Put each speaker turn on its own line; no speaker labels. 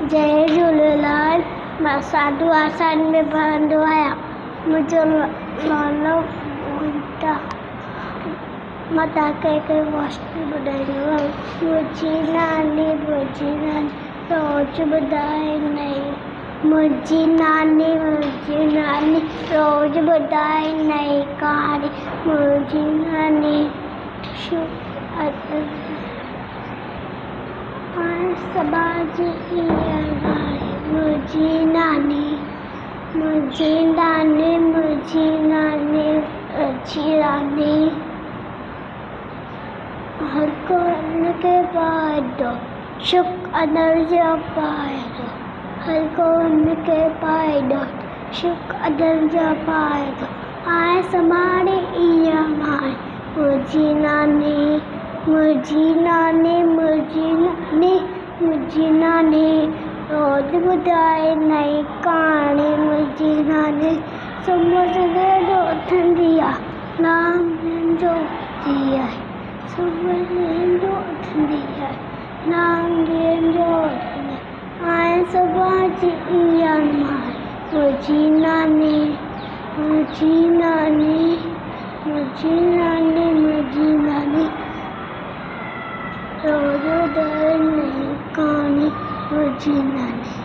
जय झूलेलाल। मां साधू आसान में पढ़ंदो आहियां। मुंहिंजो नालो मां तव्हांखे हिकिड़ी वस्तु ॿुधाईंदमि। मुंहिंजी नानी रोज़ ॿुधाईंदी। मुंहिंजी नानी रोज़ ॿुधाईंदी कहाणी। मुंहिंजी नानी समाज मुंहिंजी नानी अच्छी रानी। हर को उनके पाए सुख अदर जा पाए दो। हर को उनके पाए दो सुख अदर जा पाए दो। आए समारे इया माए मुंहिंजी नानी। मुंहिंजी नानी रोज़ ॿुधाईंदी कहाणी। मुंहिंजी नानी सुबुह सवेल उथंदी आहे नाम जोतींदी आहे। सुबुह सवेल उथंदी आहे नाम जोतींदी आहे। समाज इया माए मुंहिंजी नानी। रोज़ ॿुधाईंदी कहाणी मुंहिंजी नानी।